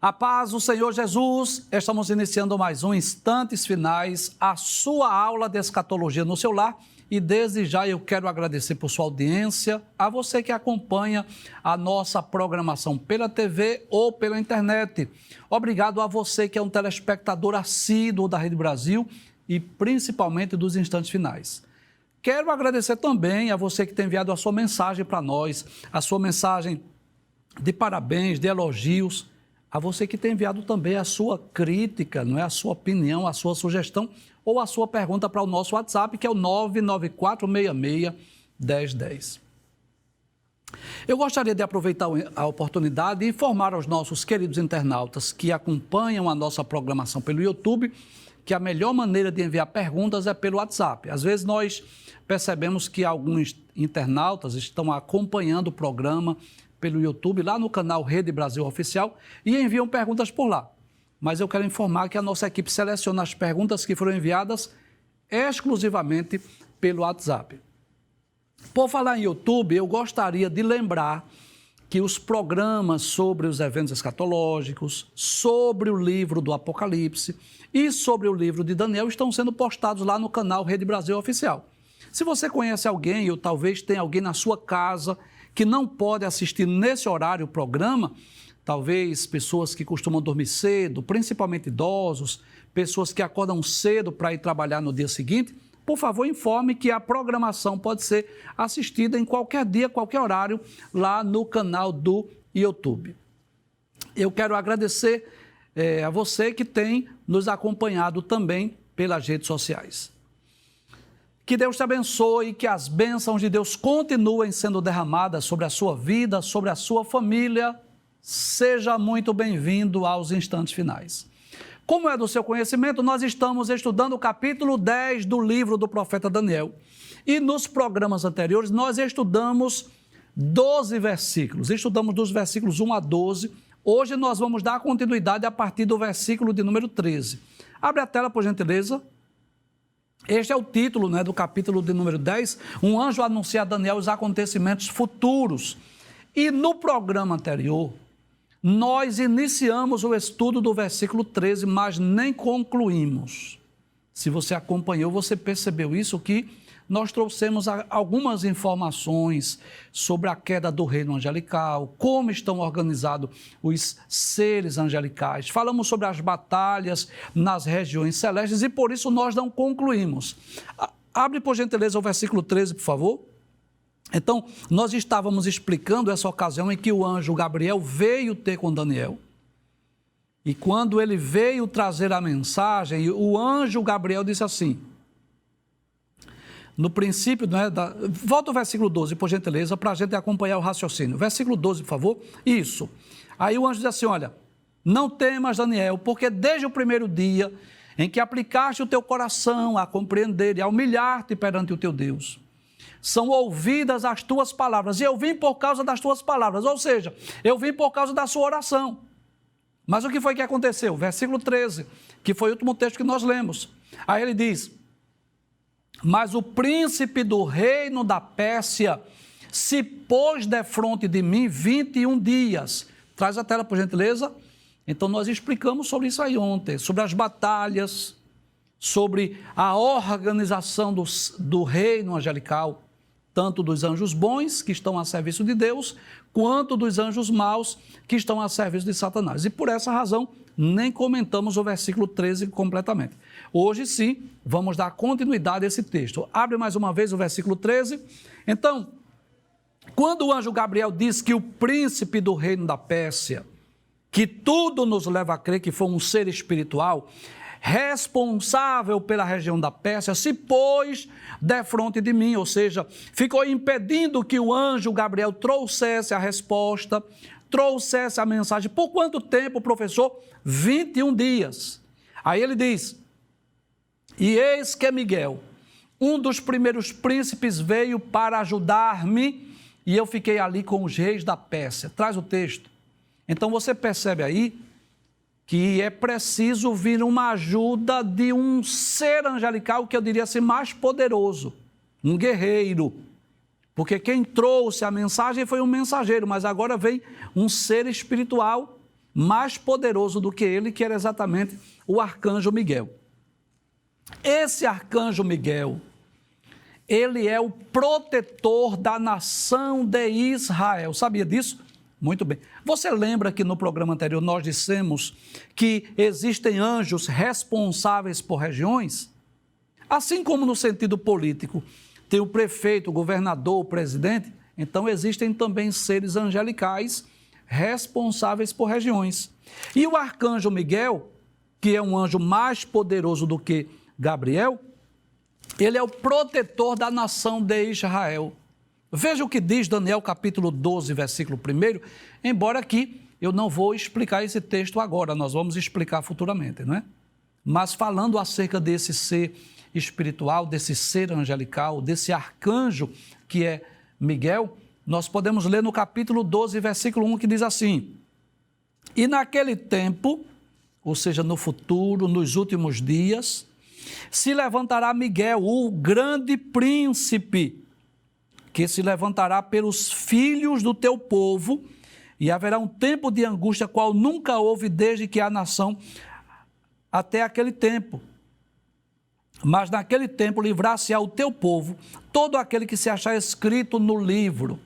A paz do Senhor Jesus, estamos iniciando mais um Instantes Finais, a sua aula de escatologia no seu lar. E desde já eu quero agradecer por sua audiência, a você que acompanha a nossa programação pela TV ou pela internet. Obrigado a você que é um telespectador assíduo da Rede Brasil e principalmente dos Instantes Finais. Quero agradecer também a você que tem enviado a sua mensagem para nós, a sua mensagem de parabéns, de elogios, a você que tem enviado também a sua crítica, não é? A sua opinião, a sua sugestão ou a sua pergunta para o nosso WhatsApp, que é o 994661010. Eu gostaria de aproveitar a oportunidade e informar aos nossos queridos internautas que acompanham a nossa programação pelo YouTube que a melhor maneira de enviar perguntas é pelo WhatsApp. Às vezes nós percebemos que alguns internautas estão acompanhando o programa pelo YouTube, lá no canal Rede Brasil Oficial, e enviam perguntas por lá. Mas eu quero informar que a nossa equipe seleciona as perguntas que foram enviadas exclusivamente pelo WhatsApp. Por falar em YouTube, eu gostaria de lembrar que os programas sobre os eventos escatológicos, sobre o livro do Apocalipse e sobre o livro de Daniel estão sendo postados lá no canal Rede Brasil Oficial. Se você conhece alguém ou talvez tenha alguém na sua casa que não pode assistir nesse horário o programa, talvez pessoas que costumam dormir cedo, principalmente idosos, pessoas que acordam cedo para ir trabalhar no dia seguinte, por favor, informe que a programação pode ser assistida em qualquer dia, qualquer horário, lá no canal do YouTube. Eu quero agradecer a você que tem nos acompanhado também pelas redes sociais. Que Deus te abençoe e que as bênçãos de Deus continuem sendo derramadas sobre a sua vida, sobre a sua família. Seja muito bem-vindo aos Instantes Finais. Como é do seu conhecimento, nós estamos estudando o capítulo 10 do livro do profeta Daniel. E nos programas anteriores nós estudamos 12 versículos. Estudamos dos versículos 1 a 12. Hoje nós vamos dar continuidade a partir do versículo de número 13. Abre a tela, por gentileza. Este é o título, do capítulo de número 10. Um anjo anuncia a Daniel os acontecimentos futuros. E no programa anterior, nós iniciamos o estudo do versículo 13, mas nem concluímos. Se você acompanhou, você percebeu isso, que nós trouxemos algumas informações sobre a queda do reino angelical, como estão organizados os seres angelicais. Falamos sobre as batalhas nas regiões celestes e por isso nós não concluímos. Abre, por gentileza, o versículo 13, por favor. Então, nós estávamos explicando essa ocasião em que o anjo Gabriel veio ter com Daniel. E quando ele veio trazer a mensagem, o anjo Gabriel disse assim, no princípio, volta o versículo 12, por gentileza, para a gente acompanhar o raciocínio. Versículo 12, por favor. Isso. Aí o anjo diz assim, olha, não temas, Daniel, porque desde o primeiro dia em que aplicaste o teu coração a compreender e a humilhar-te perante o teu Deus, são ouvidas as tuas palavras, e eu vim por causa das tuas palavras, ou seja, eu vim por causa da sua oração. Mas o que foi que aconteceu? Versículo 13, que foi o último texto que nós lemos. Aí ele diz, mas o príncipe do reino da Pérsia se pôs defronte de mim 21 dias. Traz a tela, por gentileza. Então, nós explicamos sobre isso aí ontem, sobre as batalhas, sobre a organização do reino angelical, tanto dos anjos bons, que estão a serviço de Deus, quanto dos anjos maus, que estão a serviço de Satanás. E por essa razão, nem comentamos o versículo 13 completamente. Hoje sim, vamos dar continuidade a esse texto. Abre mais uma vez o versículo 13. Então, quando o anjo Gabriel diz que o príncipe do reino da Pérsia, que tudo nos leva a crer que foi um ser espiritual, responsável pela região da Pérsia, se pôs defronte de mim, ou seja, ficou impedindo que o anjo Gabriel trouxesse a resposta, trouxesse a mensagem. Por quanto tempo, professor? 21 dias. Aí ele diz, e eis que Miguel, um dos primeiros príncipes, veio para ajudar-me, e eu fiquei ali com os reis da Pérsia. Traz o texto. Então você percebe aí que é preciso vir uma ajuda de um ser angelical, que eu diria assim, mais poderoso, um guerreiro, porque quem trouxe a mensagem foi um mensageiro, mas agora vem um ser espiritual mais poderoso do que ele, que era exatamente o arcanjo Miguel. Esse arcanjo Miguel, ele é o protetor da nação de Israel. Sabia disso? Muito bem. Você lembra que no programa anterior nós dissemos que existem anjos responsáveis por regiões? Assim como no sentido político tem o prefeito, o governador, o presidente, então existem também seres angelicais responsáveis por regiões. E o arcanjo Miguel, que é um anjo mais poderoso do que Gabriel, ele é o protetor da nação de Israel. Veja o que diz Daniel capítulo 12, versículo 1, embora aqui eu não vou explicar esse texto agora, nós vamos explicar futuramente, não é? Mas falando acerca desse ser espiritual, desse ser angelical, desse arcanjo que é Miguel, nós podemos ler no capítulo 12, versículo 1, que diz assim: e naquele tempo, ou seja, no futuro, nos últimos dias, se levantará Miguel, o grande príncipe, que se levantará pelos filhos do teu povo, e haverá um tempo de angústia, qual nunca houve desde que há nação até aquele tempo. Mas naquele tempo livrar-se-á o teu povo, todo aquele que se achar escrito no livro.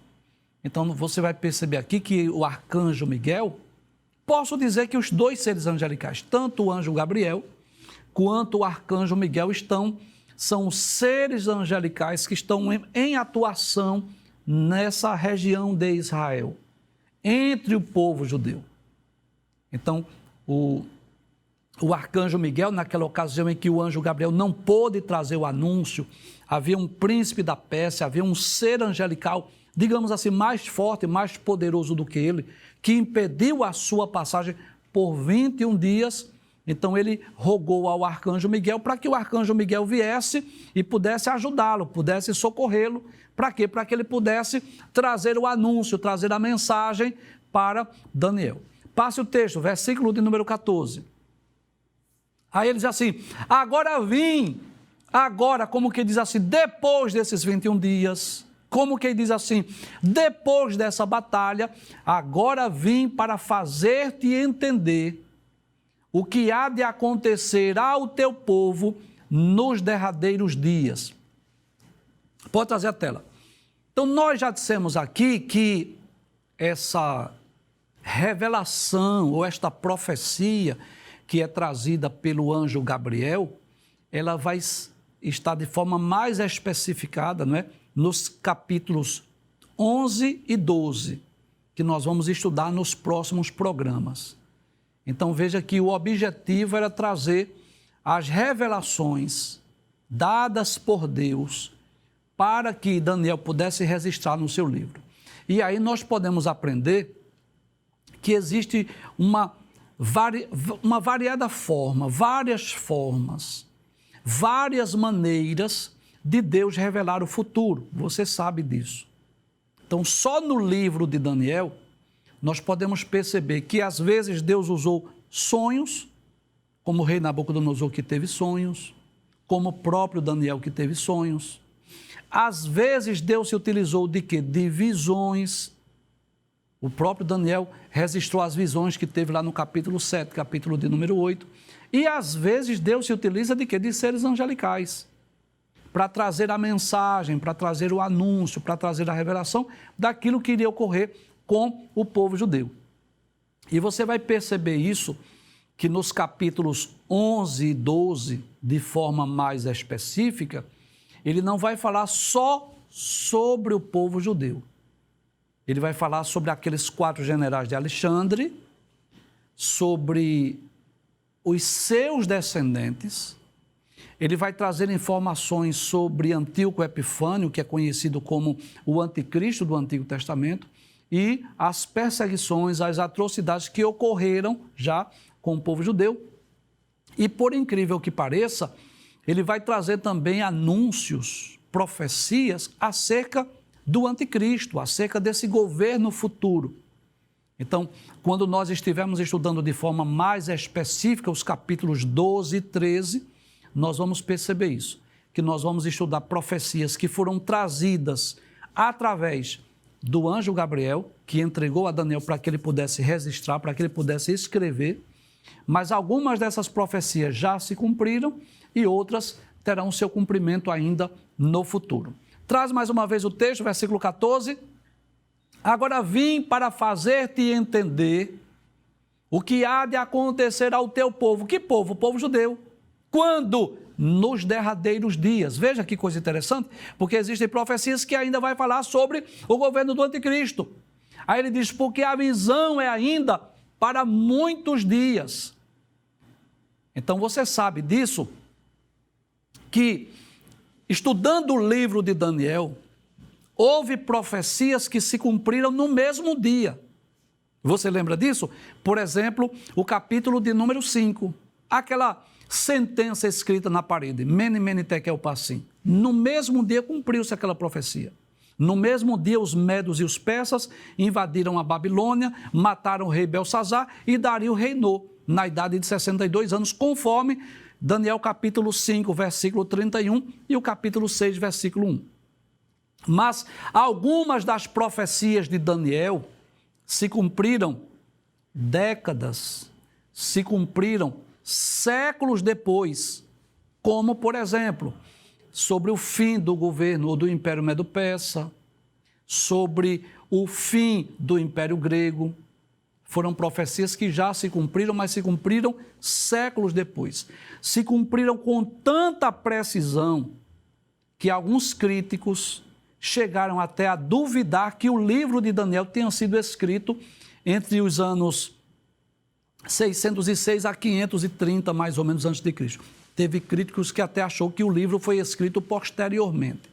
Então você vai perceber aqui que o arcanjo Miguel, posso dizer que os dois seres angelicais, tanto o anjo Gabriel quanto o arcanjo Miguel, são seres angelicais que estão em atuação nessa região de Israel, entre o povo judeu. Então, o arcanjo Miguel, naquela ocasião em que o anjo Gabriel não pôde trazer o anúncio, havia um príncipe da Pérsia, havia um ser angelical, digamos assim, mais forte, mais poderoso do que ele, que impediu a sua passagem por 21 dias. Então ele rogou ao arcanjo Miguel para que o arcanjo Miguel viesse e pudesse ajudá-lo, pudesse socorrê-lo. Para quê? Para que ele pudesse trazer o anúncio, trazer a mensagem para Daniel. Passe o texto, versículo de número 14. Aí ele diz assim: agora vim, agora, como que diz assim, depois desses 21 dias, como que diz assim, depois dessa batalha, agora vim para fazer-te entender o que há de acontecer ao teu povo nos derradeiros dias. Pode trazer a tela. Então, nós já dissemos aqui que essa revelação ou esta profecia que é trazida pelo anjo Gabriel, ela vai estar de forma mais especificada, não é? Nos capítulos 11 e 12, que nós vamos estudar nos próximos programas. Então veja que o objetivo era trazer as revelações dadas por Deus para que Daniel pudesse registrar no seu livro. E aí nós podemos aprender que existe uma variada forma, várias formas, várias maneiras de Deus revelar o futuro. Você sabe disso. Então, só no livro de Daniel, nós podemos perceber que às vezes Deus usou sonhos, como o rei Nabucodonosor que teve sonhos, como o próprio Daniel que teve sonhos. Às vezes Deus se utilizou de quê? De visões. O próprio Daniel registrou as visões que teve lá no capítulo 7, capítulo de número 8. E às vezes Deus se utiliza de quê? De seres angelicais, para trazer a mensagem, para trazer o anúncio, para trazer a revelação daquilo que iria ocorrer com o povo judeu. E você vai perceber isso, que nos capítulos 11 e 12, de forma mais específica, ele não vai falar só sobre o povo judeu. Ele vai falar sobre aqueles 4 generais de Alexandre, sobre os seus descendentes. Ele vai trazer informações sobre Antíoco Epifânio, que é conhecido como o anticristo do Antigo Testamento, e as perseguições, as atrocidades que ocorreram já com o povo judeu. E por incrível que pareça, ele vai trazer também anúncios, profecias acerca do anticristo, acerca desse governo futuro. Então, quando nós estivermos estudando de forma mais específica os capítulos 12 e 13, nós vamos perceber isso, que nós vamos estudar profecias que foram trazidas através do anjo Gabriel, que entregou a Daniel para que ele pudesse registrar, para que ele pudesse escrever, mas algumas dessas profecias já se cumpriram e outras terão seu cumprimento ainda no futuro. Traz mais uma vez o texto, versículo 14. Agora vim para fazer-te entender o que há de acontecer ao teu povo. Que povo? O povo judeu. Quando? Nos derradeiros dias. Veja que coisa interessante, porque existem profecias que ainda vai falar sobre o governo do anticristo. Aí ele diz, porque a visão é ainda para muitos dias. Então você sabe disso, que estudando o livro de Daniel, houve profecias que se cumpriram no mesmo dia. Você lembra disso? Por exemplo, o capítulo de número 5, aquela sentença escrita na parede, Mene, Mene, Tekel, Parsim. No mesmo dia cumpriu-se aquela profecia. No mesmo dia os medos e os persas invadiram a Babilônia, mataram o rei Belsazar e Dario reinou na idade de 62 anos, conforme Daniel capítulo 5, versículo 31 e o capítulo 6, versículo 1. Mas algumas das profecias de Daniel se cumpriram décadas, se cumpriram séculos depois, como, por exemplo, sobre o fim do governo do Império Medo-Persa, sobre o fim do Império Grego. Foram profecias que já se cumpriram, mas se cumpriram séculos depois. Se cumpriram com tanta precisão que alguns críticos chegaram até a duvidar que o livro de Daniel tenha sido escrito entre os anos 606 a 530, mais ou menos, antes de Cristo. Teve críticos que até achou que o livro foi escrito posteriormente.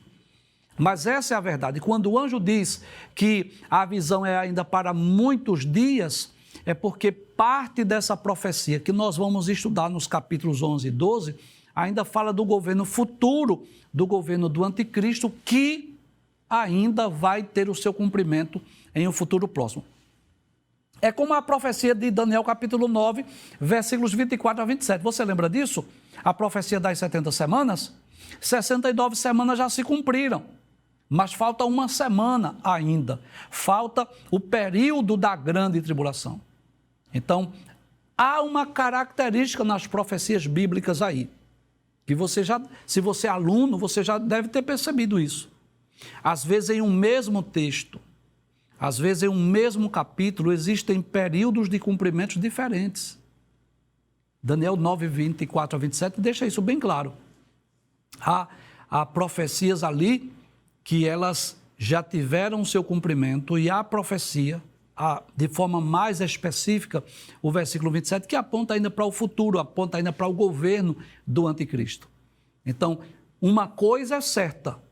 Mas essa é a verdade. Quando o anjo diz que a visão é ainda para muitos dias, é porque parte dessa profecia que nós vamos estudar nos capítulos 11 e 12, ainda fala do governo futuro, do governo do anticristo, que ainda vai ter o seu cumprimento em um futuro próximo. É como a profecia de Daniel capítulo 9, versículos 24 a 27. Você lembra disso? A profecia das 70 semanas? 69 semanas já se cumpriram, mas falta uma semana ainda. Falta o período da grande tribulação. Então, há uma característica nas profecias bíblicas aí, que você já, se você é aluno, você já deve ter percebido isso. Às vezes em um mesmo texto, às vezes em um mesmo capítulo, existem períodos de cumprimentos diferentes. Daniel 9, 24 a 27 deixa isso bem claro. Há profecias ali que elas já tiveram seu cumprimento e há profecia, de forma mais específica, o versículo 27, que aponta ainda para o futuro, aponta ainda para o governo do anticristo. Então, uma coisa é certa,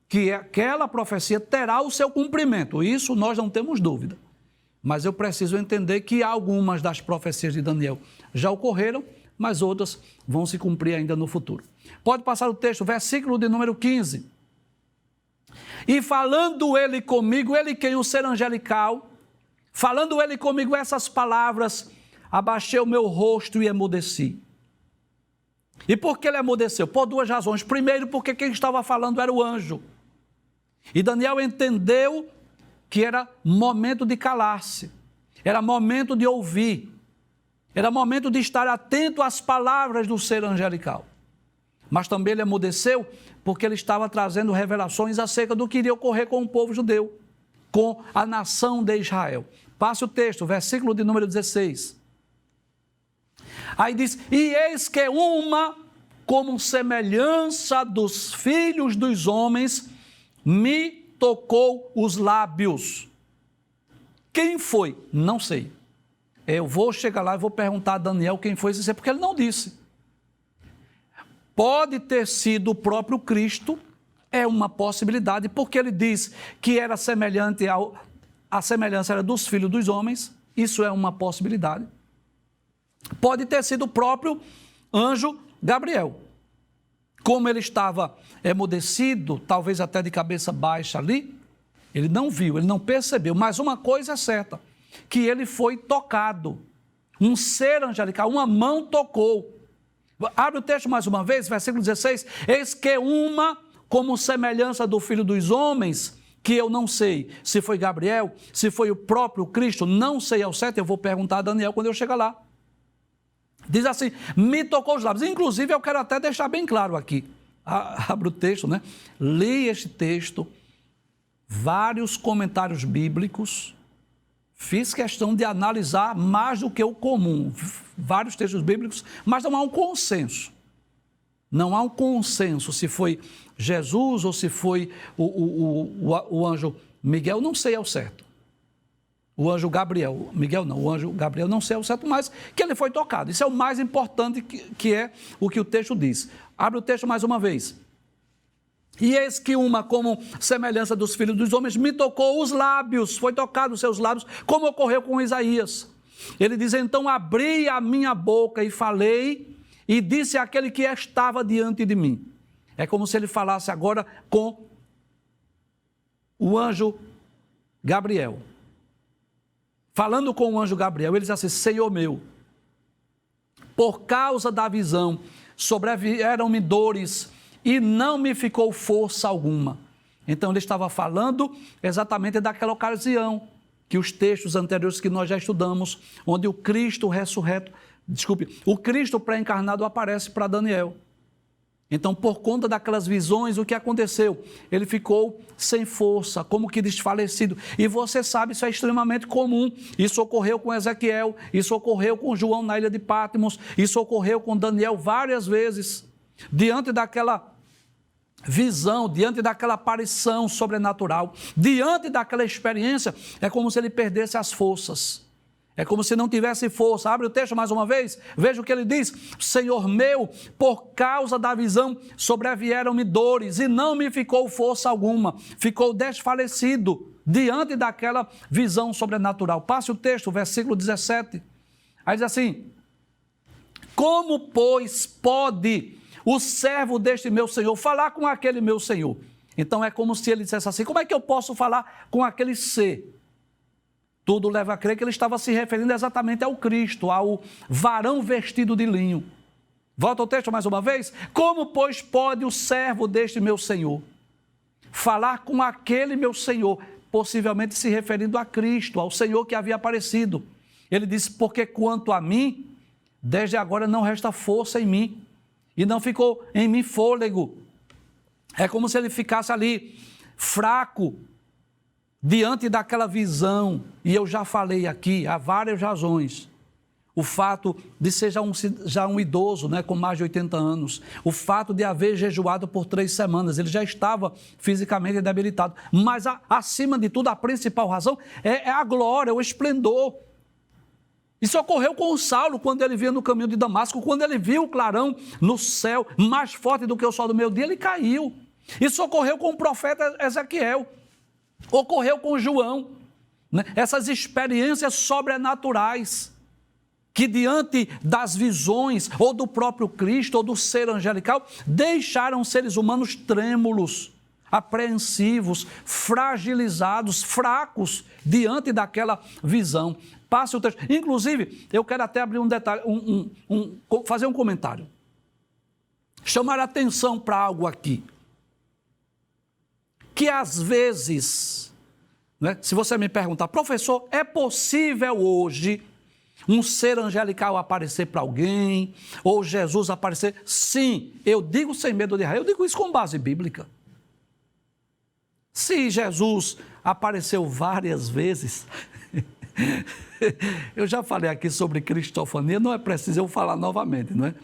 que aquela profecia terá o seu cumprimento, isso nós não temos dúvida. Mas eu preciso entender que algumas das profecias de Daniel já ocorreram, mas outras vão se cumprir ainda no futuro. Pode passar o texto, versículo de número 15. E falando ele comigo, ele quem? O ser angelical, falando ele comigo essas palavras, abaixei o meu rosto e emudeci. E por que ele emudeceu? Por duas razões. Primeiro, porque quem estava falando era o anjo. E Daniel entendeu que era momento de calar-se, era momento de ouvir, era momento de estar atento às palavras do ser angelical. Mas também ele emudeceu porque ele estava trazendo revelações acerca do que iria ocorrer com o povo judeu, com a nação de Israel. Passe o texto, versículo de número 16. Aí diz, e eis que uma, como semelhança dos filhos dos homens, me tocou os lábios. Quem foi? Não sei. Eu vou chegar lá e vou perguntar a Daniel quem foi, porque ele não disse. Pode ter sido o próprio Cristo, é uma possibilidade, porque ele diz que era semelhante a semelhança era dos filhos dos homens, isso é uma possibilidade. Pode ter sido o próprio anjo Gabriel. Como ele estava emudecido, talvez até de cabeça baixa ali, ele não viu, ele não percebeu. Mas uma coisa é certa, que ele foi tocado. Um ser angelical, uma mão tocou. Abre o texto mais uma vez, versículo 16. Eis que uma, como semelhança do filho dos homens, que eu não sei se foi Gabriel, se foi o próprio Cristo, não sei ao certo, eu vou perguntar a Daniel quando eu chegar lá. Diz assim, me tocou os lábios. Inclusive, eu quero até deixar bem claro aqui. Abra o texto, né? Leia este texto, vários comentários bíblicos. Fiz questão de analisar mais do que o comum, vários textos bíblicos, mas não há um consenso. Não há um consenso se foi Jesus ou se foi o anjo Miguel, não sei ao certo. O anjo Gabriel, Miguel não, o anjo Gabriel não sei ao certo, mas que ele foi tocado. Isso é o mais importante, que é o que o texto diz. Abre o texto mais uma vez. E eis que uma, como semelhança dos filhos dos homens, me tocou os lábios, foi tocado os seus lábios, como ocorreu com Isaías. Ele diz, então abri a minha boca e falei, e disse àquele que estava diante de mim. É como se ele falasse agora com o anjo Gabriel. Falando com o anjo Gabriel, ele diz assim, Senhor meu, por causa da visão, sobrevieram-me dores e não me ficou força alguma. Então ele estava falando exatamente daquela ocasião, que os textos anteriores que nós já estudamos, onde o Cristo ressurreto, o Cristo pré-encarnado aparece para Daniel. Então, por conta daquelas visões, o que aconteceu? Ele ficou sem força, como que desfalecido. E você sabe, isso é extremamente comum. Isso ocorreu com Ezequiel, isso ocorreu com João na ilha de Patmos, isso ocorreu com Daniel várias vezes. Diante daquela visão, diante daquela aparição sobrenatural, diante daquela experiência, é como se ele perdesse as forças. É como se não tivesse força. Abre o texto mais uma vez, veja o que ele diz. Senhor meu, por causa da visão, sobrevieram-me dores e não me ficou força alguma. Ficou desfalecido diante daquela visão sobrenatural. Passe o texto, versículo 17. Aí diz assim, como, pois, pode o servo deste meu Senhor falar com aquele meu Senhor? Então é como se ele dissesse assim, como é que eu posso falar com aquele ser? Tudo leva a crer que ele estava se referindo exatamente ao Cristo, ao varão vestido de linho. Volta ao texto mais uma vez. Como, pois, pode o servo deste meu Senhor falar com aquele meu Senhor, possivelmente se referindo a Cristo, ao Senhor que havia aparecido? Ele disse, porque quanto a mim, desde agora não resta força em mim, e não ficou em mim fôlego. É como se ele ficasse ali, fraco, diante daquela visão, e eu já falei aqui, há várias razões. O fato de ser já um idoso, né, com mais de 80 anos. O fato de haver jejuado por 3 semanas. Ele já estava fisicamente debilitado. Mas, acima de tudo, a principal razão é a glória, é o esplendor. Isso ocorreu com o Saulo, quando ele vinha no caminho de Damasco. Quando ele viu o clarão no céu, mais forte do que o sol do meio-dia, ele caiu. Isso ocorreu com o profeta Ezequiel. Ocorreu com João, né? Essas experiências sobrenaturais que diante das visões ou do próprio Cristo ou do ser angelical deixaram seres humanos trêmulos, apreensivos, fragilizados, fracos diante daquela visão. Passe o texto. Inclusive, eu quero até abrir um detalhe, fazer um comentário. Chamar a atenção para algo aqui. Que às vezes, né, se você me perguntar, professor, é possível hoje um ser angelical aparecer para alguém, ou Jesus aparecer? Sim, eu digo sem medo de errar, eu digo isso com base bíblica. Se Jesus apareceu várias vezes, eu já falei aqui sobre cristofania, não é preciso eu falar novamente, não é?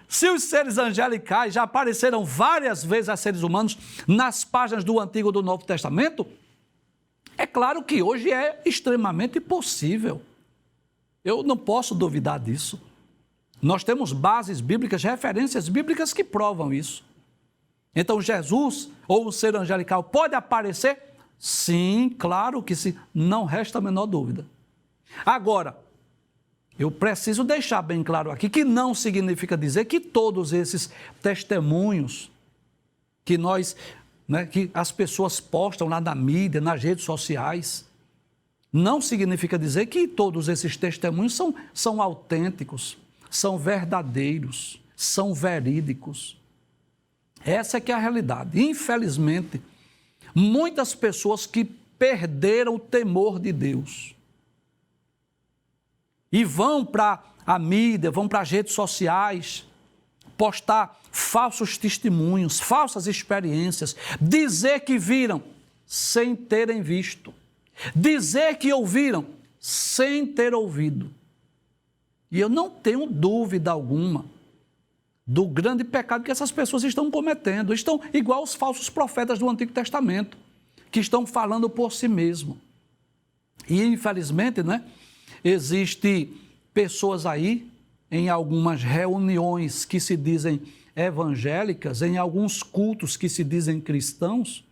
Se os seres angelicais já apareceram várias vezes a seres humanos nas páginas do Antigo e do Novo Testamento, é claro que hoje é extremamente possível. Eu não posso duvidar disso. Nós temos bases bíblicas, referências bíblicas que provam isso. Então, Jesus ou o ser angelical pode aparecer? Sim, claro que sim, não resta a menor dúvida. Agora, eu preciso deixar bem claro aqui que não significa dizer que todos esses testemunhos que que as pessoas postam lá na mídia, nas redes sociais, não significa dizer que todos esses testemunhos são autênticos, são verdadeiros, são verídicos. Essa é que é a realidade. Infelizmente, muitas pessoas que perderam o temor de Deus e vão para a mídia, vão para as redes sociais, postar falsos testemunhos, falsas experiências, dizer que viram sem terem visto, dizer que ouviram sem ter ouvido. E eu não tenho dúvida alguma do grande pecado que essas pessoas estão cometendo. Estão igual os falsos profetas do Antigo Testamento, que estão falando por si mesmos. E, infelizmente, né, existe pessoas aí, em algumas reuniões que se dizem evangélicas, em alguns cultos que se dizem cristãos,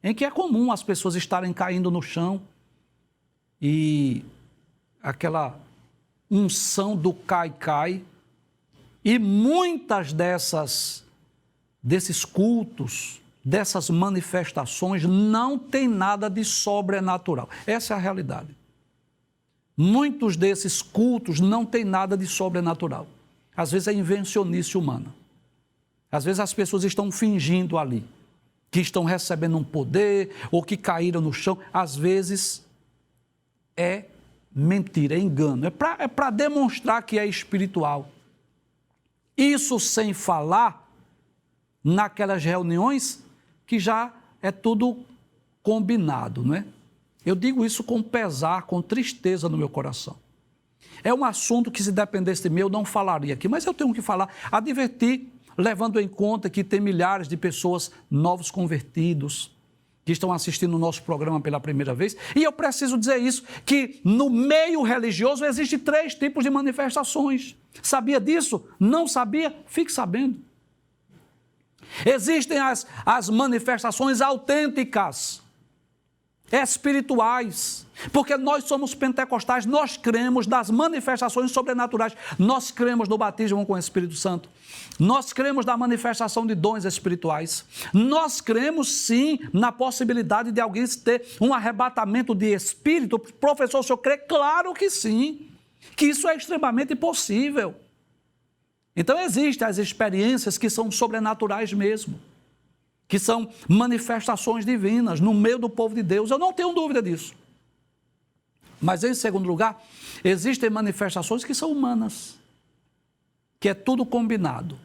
em que é comum as pessoas estarem caindo no chão e aquela unção do cai-cai, e muitas desses cultos, dessas manifestações, não tem nada de sobrenatural. Essa é a realidade. Muitos desses cultos não tem nada de sobrenatural. Às vezes é invencionice humana. Às vezes as pessoas estão fingindo ali, que estão recebendo um poder, ou que caíram no chão. Às vezes é mentira, é engano. É para demonstrar que é espiritual. Isso sem falar naquelas reuniões que já é tudo combinado, não é? Eu digo isso com pesar, com tristeza no meu coração. É um assunto que, se dependesse de mim, eu não falaria aqui, mas eu tenho que falar, advertir, levando em conta que tem milhares de pessoas novos convertidos, que estão assistindo o nosso programa pela primeira vez, e eu preciso dizer isso, que no meio religioso existem 3 tipos de manifestações. Sabia disso? Não sabia? Fique sabendo. Existem as manifestações autênticas, espirituais, porque nós somos pentecostais, nós cremos nas manifestações sobrenaturais, nós cremos no batismo com o Espírito Santo, nós cremos na manifestação de dons espirituais, nós cremos sim na possibilidade de alguém ter um arrebatamento de espírito. Professor, o senhor crê? Claro que sim, que isso é extremamente possível. Então existem as experiências que são sobrenaturais mesmo, que são manifestações divinas no meio do povo de Deus, eu não tenho dúvida disso. Mas, em segundo lugar, existem manifestações que são humanas, que é tudo combinado.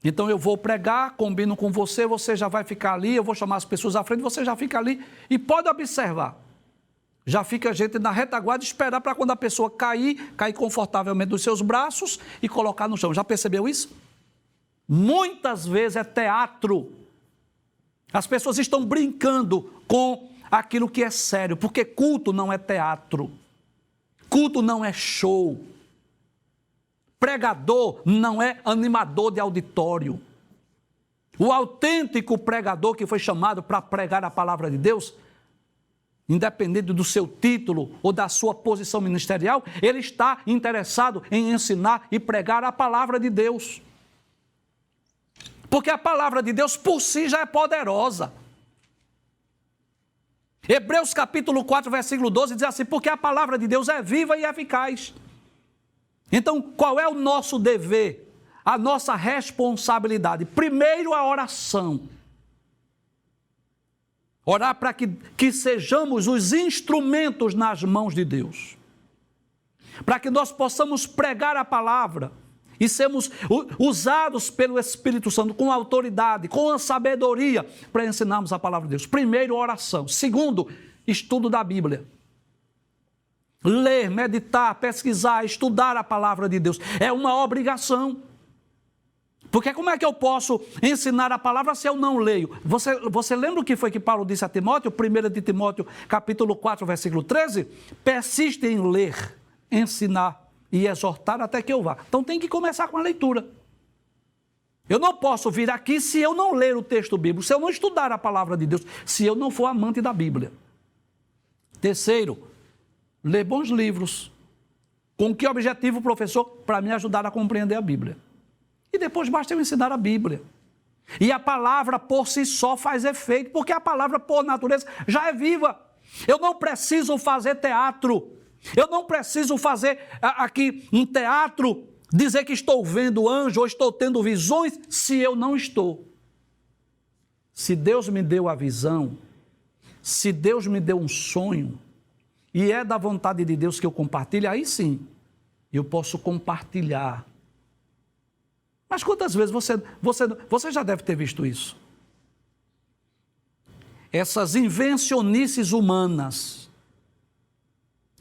Então eu vou pregar, combino com você, você já vai ficar ali, eu vou chamar as pessoas à frente, você já fica ali, e pode observar, já fica a gente na retaguarda e esperar para quando a pessoa cair confortavelmente nos seus braços e colocar no chão. Já percebeu isso? Muitas vezes é teatro. As pessoas estão brincando com aquilo que é sério, porque culto não é teatro. Culto não é show. Pregador não é animador de auditório. O autêntico pregador que foi chamado para pregar a palavra de Deus, independente do seu título ou da sua posição ministerial, ele está interessado em ensinar e pregar a palavra de Deus. Porque a palavra de Deus por si já é poderosa. Hebreus capítulo 4, versículo 12 diz assim: porque a palavra de Deus é viva e eficaz. Então, qual é o nosso dever? A nossa responsabilidade? Primeiro, a oração. Orar para que sejamos os instrumentos nas mãos de Deus. Para que nós possamos pregar a palavra e sermos usados pelo Espírito Santo com autoridade, com a sabedoria para ensinarmos a palavra de Deus. Primeiro, oração. Segundo, estudo da Bíblia. Ler, meditar, pesquisar, estudar a palavra de Deus. É uma obrigação. Porque como é que eu posso ensinar a palavra se eu não leio? Você lembra o que foi que Paulo disse a Timóteo? 1 de Timóteo, capítulo 4, versículo 13? Persiste em ler, ensinar e exortar até que eu vá. Então tem que começar com a leitura. Eu não posso vir aqui se eu não ler o texto bíblico, se eu não estudar a palavra de Deus, se eu não for amante da Bíblia. Terceiro, ler bons livros. Com que objetivo, professor? Para me ajudar a compreender a Bíblia. E depois basta eu ensinar a Bíblia. E a palavra por si só faz efeito, porque a palavra por natureza já é viva. Eu não preciso fazer teatro. Eu não preciso fazer aqui um teatro, dizer que estou vendo anjo ou estou tendo visões, se eu não estou. Se Deus me deu a visão, se Deus me deu um sonho, e é da vontade de Deus que eu compartilhe, aí sim, eu posso compartilhar. Mas quantas vezes você já deve ter visto isso? Essas invencionices humanas.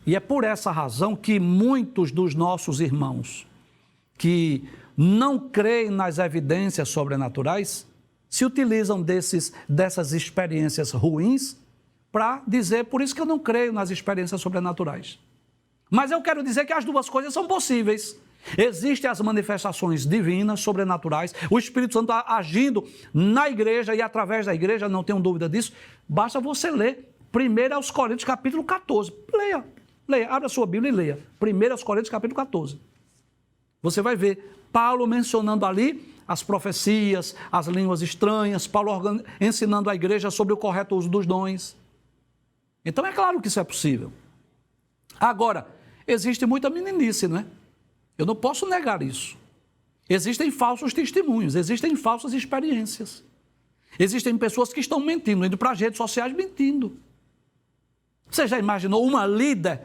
E é por essa razão que muitos dos nossos irmãos que não creem nas evidências sobrenaturais se utilizam dessas experiências ruins para dizer, por isso que eu não creio nas experiências sobrenaturais. Mas eu quero dizer que as duas coisas são possíveis. Existem as manifestações divinas, sobrenaturais, o Espírito Santo agindo na igreja e através da igreja, não tenho dúvida disso. Basta você ler 1 Coríntios capítulo 14. Leia, abra a sua Bíblia e leia. 1 Coríntios capítulo 14. Você vai ver Paulo mencionando ali as profecias, as línguas estranhas, Paulo ensinando a igreja sobre o correto uso dos dons. Então é claro que isso é possível. Agora, existe muita meninice, não é? Eu não posso negar isso. Existem falsos testemunhos, existem falsas experiências. Existem pessoas que estão mentindo, indo para as redes sociais mentindo. Você já imaginou uma líder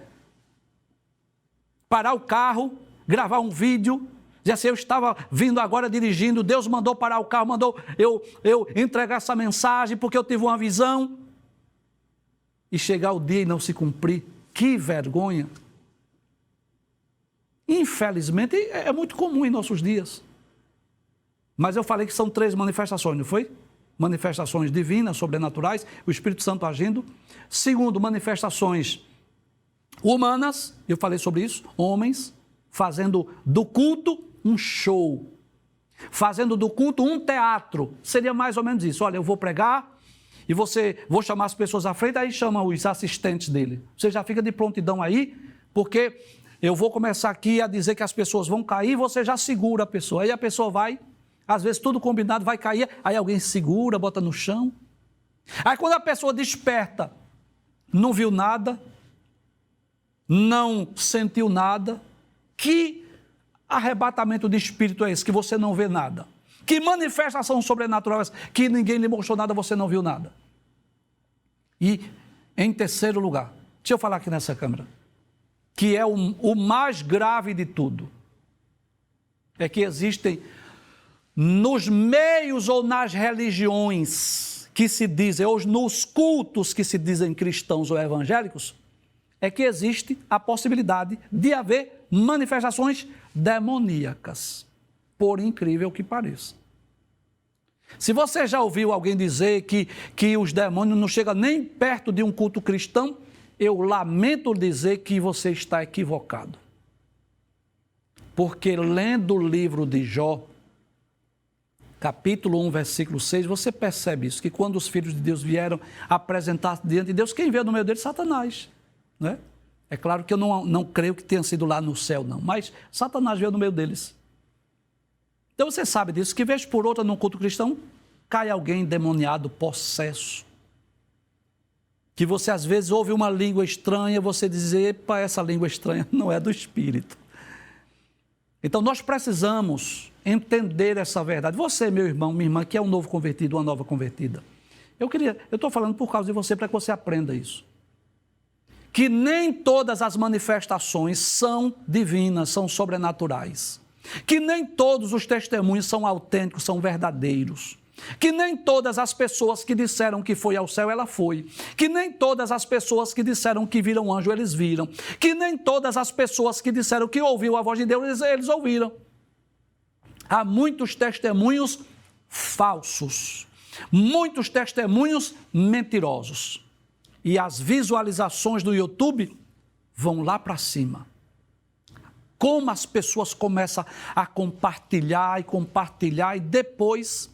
parar o carro, gravar um vídeo, dizer assim, eu estava vindo agora dirigindo, Deus mandou parar o carro, mandou eu entregar essa mensagem porque eu tive uma visão, e chegar o dia e não se cumprir? Que vergonha! Infelizmente, é muito comum em nossos dias. Mas eu falei que são 3 manifestações, não foi? Manifestações divinas, sobrenaturais, o Espírito Santo agindo. Segundo, manifestações humanas, eu falei sobre isso, homens fazendo do culto um show, fazendo do culto um teatro. Seria mais ou menos isso. Olha, eu vou pregar e vou chamar as pessoas à frente, aí chama os assistentes dele. Você já fica de prontidão aí, porque eu vou começar aqui a dizer que as pessoas vão cair, você já segura a pessoa. Aí a pessoa vai, às vezes tudo combinado vai cair, aí alguém segura, bota no chão. Aí quando a pessoa desperta, não viu nada, não sentiu nada. Que arrebatamento de espírito é esse, que você não vê nada? Que manifestação sobrenatural é essa, que ninguém lhe mostrou nada, você não viu nada? E, em terceiro lugar, deixa eu falar aqui nessa câmera, que é o mais grave de tudo, é que existem nos meios ou nas religiões que se dizem, ou nos cultos que se dizem cristãos ou evangélicos, é que existe a possibilidade de haver manifestações demoníacas, por incrível que pareça. Se você já ouviu alguém dizer que os demônios não chegam nem perto de um culto cristão, eu lamento dizer que você está equivocado. Porque lendo o livro de Jó, capítulo 1, versículo 6, você percebe isso, que quando os filhos de Deus vieram apresentar diante de Deus, quem veio no meio deles? Satanás. Não é? É claro que eu não creio que tenha sido lá no céu, não, mas Satanás veio no meio deles. Então você sabe disso, que vez por outra num culto cristão, cai alguém endemoniado, possesso. Que você às vezes ouve uma língua estranha, você diz, epa, essa língua estranha não é do Espírito. Então nós precisamos entender essa verdade. Você, meu irmão, minha irmã, que é um novo convertido, uma nova convertida. Eu estou falando por causa de você, para que você aprenda isso. Que nem todas as manifestações são divinas, são sobrenaturais. Que nem todos os testemunhos são autênticos, são verdadeiros. Que nem todas as pessoas que disseram que foi ao céu, ela foi. Que nem todas as pessoas que disseram que viram anjo, eles viram. Que nem todas as pessoas que disseram que ouviu a voz de Deus, eles ouviram. Há muitos testemunhos falsos, muitos testemunhos mentirosos. E as visualizações do YouTube vão lá para cima. Como as pessoas começam a compartilhar e depois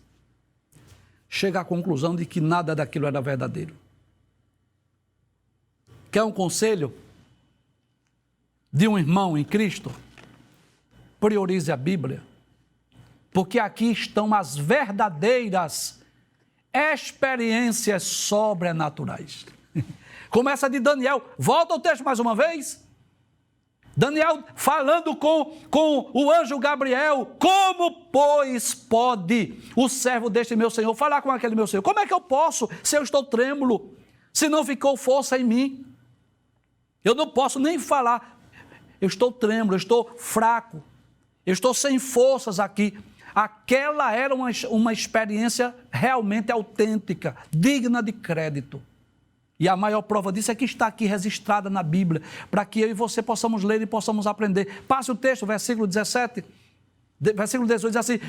chega à conclusão de que nada daquilo era verdadeiro. Quer um conselho de um irmão em Cristo? Priorize a Bíblia, porque aqui estão as verdadeiras experiências sobrenaturais. Começa de Daniel, volta ao texto mais uma vez. Daniel falando com o anjo Gabriel: como, pois, pode o servo deste meu Senhor falar com aquele meu Senhor? Como é que eu posso, se eu estou trêmulo, se não ficou força em mim? Eu não posso nem falar. Eu estou trêmulo, eu estou fraco, eu estou sem forças aqui. Aquela era uma experiência realmente autêntica, digna de crédito. E a maior prova disso é que está aqui registrada na Bíblia, para que eu e você possamos ler e possamos aprender. Passe o texto, versículo 17, versículo 18, diz assim: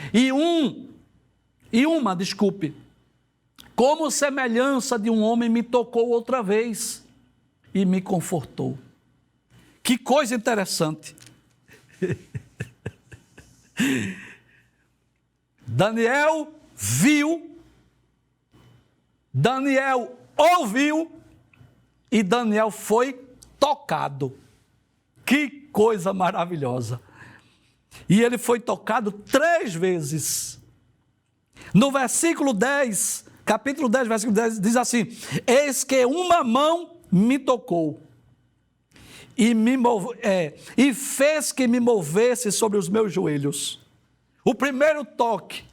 como semelhança de um homem me tocou outra vez e me confortou. Que coisa interessante. Daniel viu, Daniel ouviu e Daniel foi tocado. Que coisa maravilhosa. E ele foi tocado 3 vezes. No versículo 10, capítulo 10, versículo 10, diz assim: eis que uma mão me tocou e fez que me movesse sobre os meus joelhos. O primeiro toque,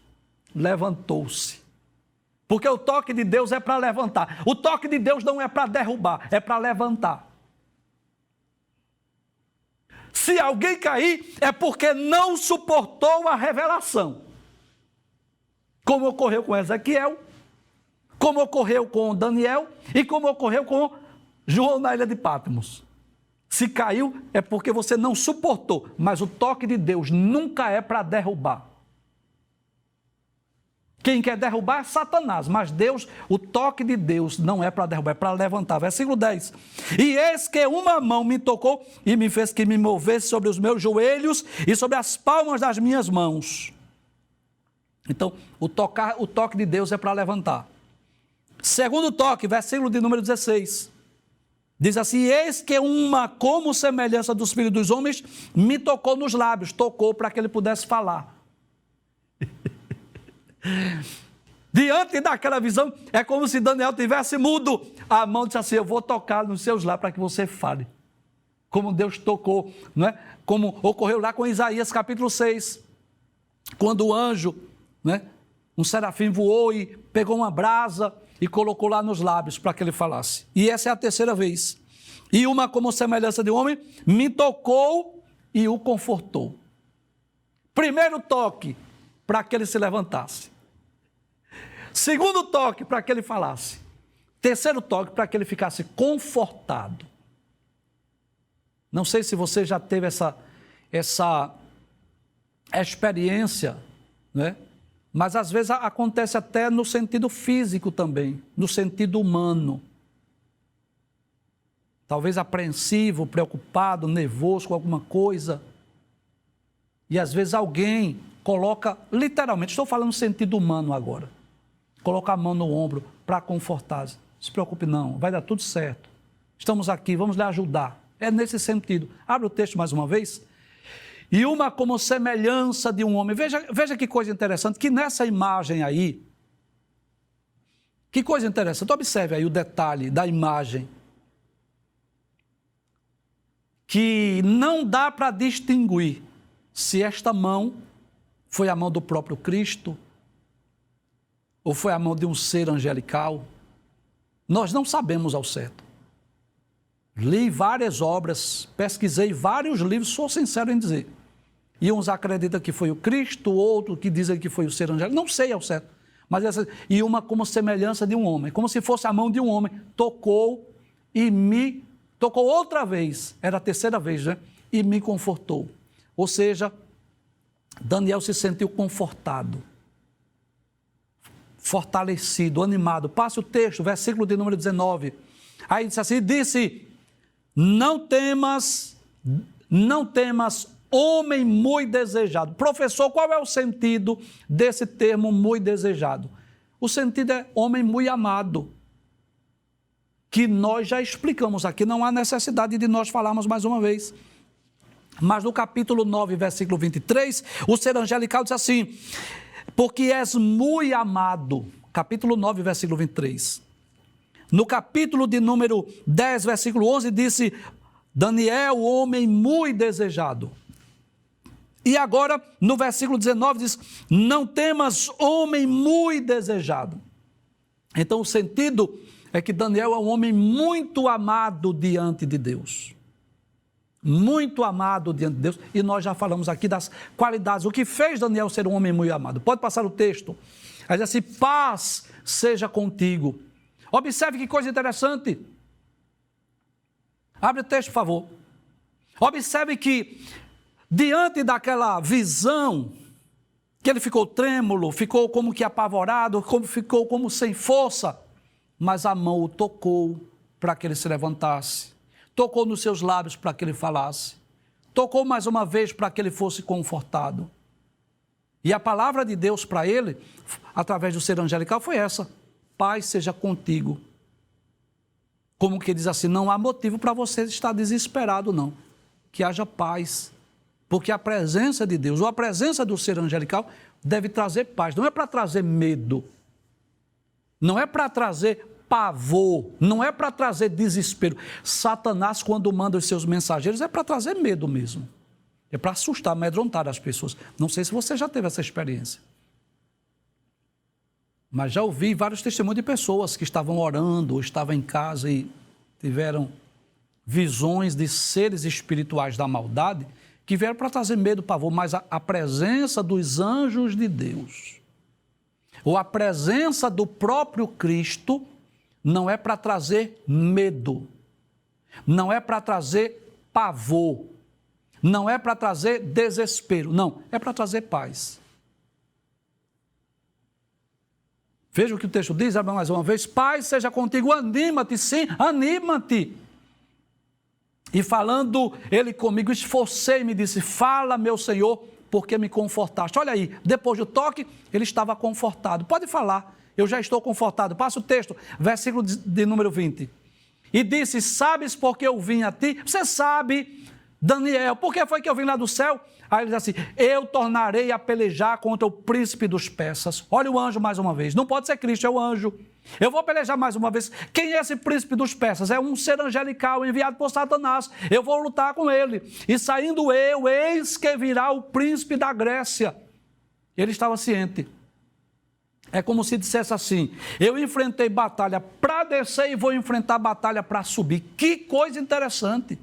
levantou-se. Porque o toque de Deus é para levantar. O toque de Deus não é para derrubar, é para levantar. Se alguém cair, é porque não suportou a revelação. Como ocorreu com Ezequiel, como ocorreu com Daniel e como ocorreu com João na ilha de Patmos. Se caiu, é porque você não suportou. Mas o toque de Deus nunca é para derrubar. Quem quer derrubar é Satanás, mas Deus, o toque de Deus não é para derrubar, é para levantar. Versículo 10. E eis que uma mão me tocou e me fez que me movesse sobre os meus joelhos e sobre as palmas das minhas mãos. Então, o toque de Deus é para levantar. Segundo toque, versículo de número 16. Diz assim: eis que uma como semelhança dos filhos dos homens me tocou nos lábios. Tocou para que ele pudesse falar. Diante daquela visão, é como se Daniel tivesse mudo. A mão disse assim: eu vou tocar nos seus lábios para que você fale. Como Deus tocou, não é? Como ocorreu lá com Isaías capítulo 6. Quando o anjo, né, um serafim voou e pegou uma brasa e colocou lá nos lábios para que ele falasse. E essa é a terceira vez. E uma como semelhança de um homem me tocou e o confortou. Primeiro toque, para que ele se levantasse. Segundo toque, para que ele falasse. Terceiro toque, para que ele ficasse confortado. Não sei se você já teve essa experiência, né? Mas às vezes acontece até no sentido físico também, no sentido humano. Talvez apreensivo, preocupado, nervoso com alguma coisa. E às vezes alguém coloca, literalmente, estou falando no sentido humano agora, coloca a mão no ombro para confortar. Não se preocupe não, vai dar tudo certo. Estamos aqui, vamos lhe ajudar. É nesse sentido. Abre o texto mais uma vez. E uma como semelhança de um homem. Veja que coisa interessante, que nessa imagem aí, que coisa interessante, observe aí o detalhe da imagem, que não dá para distinguir se esta mão foi a mão do próprio Cristo ou foi a mão de um ser angelical. Nós não sabemos ao certo. Li várias obras, pesquisei vários livros, sou sincero em dizer. E uns acreditam que foi o Cristo, outros que dizem que foi o ser angélico, não sei ao certo. Mas e uma como semelhança de um homem, como se fosse a mão de um homem, tocou e me tocou outra vez, era a terceira vez, né? E me confortou. Ou seja, Daniel se sentiu confortado, fortalecido, animado. Passe o texto, versículo de número 19. Aí disse assim, não temas, homem muito desejado. Professor, qual é o sentido desse termo muito desejado? O sentido é homem muito amado, que nós já explicamos aqui, não há necessidade de nós falarmos mais uma vez. Mas no capítulo 9, versículo 23, o ser angelical diz assim, porque és muito amado. Capítulo 9, versículo 23. No capítulo de número 10, versículo 11, disse, Daniel, homem muito desejado. E agora, no versículo 19, diz, não temas, homem muito desejado. Então, o sentido é que Daniel é um homem muito amado diante de Deus. Muito amado diante de Deus. E nós já falamos aqui das qualidades. O que fez Daniel ser um homem muito amado? Pode passar o texto. Aí diz assim, paz seja contigo. Observe que coisa interessante. Abre o texto, por favor. Observe que, diante daquela visão, que ele ficou trêmulo, ficou como que apavorado, ficou como sem força, mas a mão o tocou para que ele se levantasse, tocou nos seus lábios para que ele falasse, tocou mais uma vez para que ele fosse confortado. E a palavra de Deus para ele, através do ser angelical, foi essa, paz seja contigo. Como que diz assim, não há motivo para você estar desesperado não, que haja paz. Porque a presença de Deus, ou a presença do ser angelical, deve trazer paz. Não é para trazer medo. Não é para trazer pavor. Não é para trazer desespero. Satanás, quando manda os seus mensageiros, é para trazer medo mesmo. É para assustar, amedrontar as pessoas. Não sei se você já teve essa experiência. Mas já ouvi vários testemunhos de pessoas que estavam orando, ou estavam em casa e tiveram visões de seres espirituais da maldade, que vieram para trazer medo, pavor, mas a presença dos anjos de Deus, ou a presença do próprio Cristo, não é para trazer medo, não é para trazer pavor, não é para trazer desespero, não, é para trazer paz. Veja o que o texto diz, mais uma vez, paz seja contigo, anima-te, sim, anima-te. E falando ele comigo, esforcei-me e disse, fala meu Senhor, porque me confortaste. Olha aí, depois do toque, ele estava confortado. Pode falar, eu já estou confortado. Passa o texto, versículo de número 20. E disse, sabes por que eu vim a ti? Você sabe, Daniel, por que foi que eu vim lá do céu? Aí ele diz assim, eu tornarei a pelejar contra o príncipe dos persas. Olha o anjo mais uma vez, não pode ser Cristo, é o anjo. Eu vou pelejar mais uma vez. Quem é esse príncipe dos persas? É um ser angelical enviado por Satanás. Eu vou lutar com ele. E saindo eu, eis que virá o príncipe da Grécia. Ele estava ciente. É como se dissesse assim, eu enfrentei batalha para descer e vou enfrentar batalha para subir. Que coisa interessante.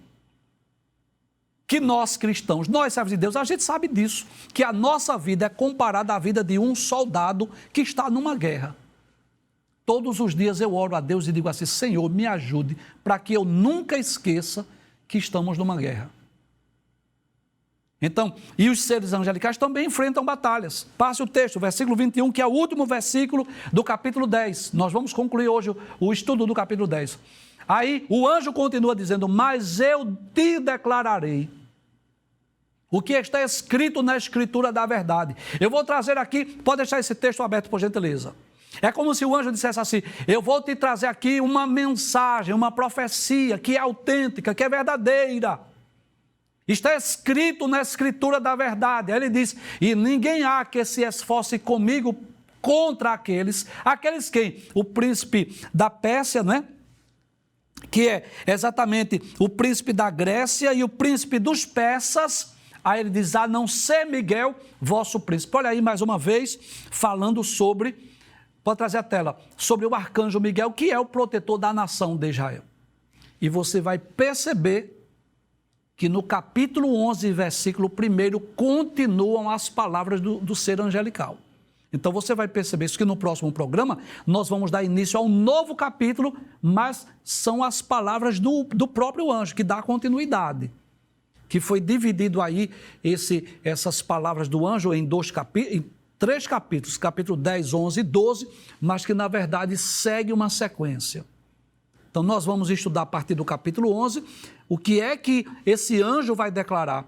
Que nós cristãos, nós servos de Deus, a gente sabe disso, que a nossa vida é comparada à vida de um soldado que está numa guerra. Todos os dias eu oro a Deus e digo assim, Senhor, me ajude para que eu nunca esqueça que estamos numa guerra. Então, e os seres angelicais também enfrentam batalhas. Passe o texto, versículo 21, que é o último versículo do capítulo 10. Nós vamos concluir hoje o estudo do capítulo 10. Aí o anjo continua dizendo, mas eu te declararei o que está escrito na escritura da verdade. Eu vou trazer aqui, pode deixar esse texto aberto, por gentileza. É como se o anjo dissesse assim, eu vou te trazer aqui uma mensagem, uma profecia que é autêntica, que é verdadeira. Está escrito na escritura da verdade. Aí ele diz, e ninguém há que se esforce comigo contra aqueles quem? O príncipe da Pérsia, não é? Que é exatamente o príncipe da Grécia e o príncipe dos persas. Aí ele diz, a não ser Miguel, vosso príncipe. Olha aí mais uma vez, falando sobre... Pode trazer a tela, sobre o arcanjo Miguel, que é o protetor da nação de Israel. E você vai perceber que no capítulo 11, versículo 1, continuam as palavras do ser angelical. Então você vai perceber isso, que no próximo programa nós vamos dar início a um novo capítulo, mas são as palavras do próprio anjo, que dá continuidade. Que foi dividido aí essas palavras do anjo em 3 capítulos, capítulo 10, 11 e 12, mas que na verdade segue uma sequência. Então nós vamos estudar a partir do capítulo 11, o que é que esse anjo vai declarar.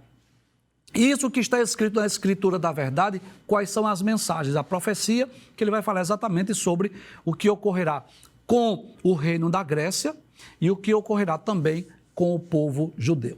Isso que está escrito na escritura da verdade, quais são as mensagens, a profecia, que ele vai falar exatamente sobre o que ocorrerá com o reino da Grécia e o que ocorrerá também com o povo judeu.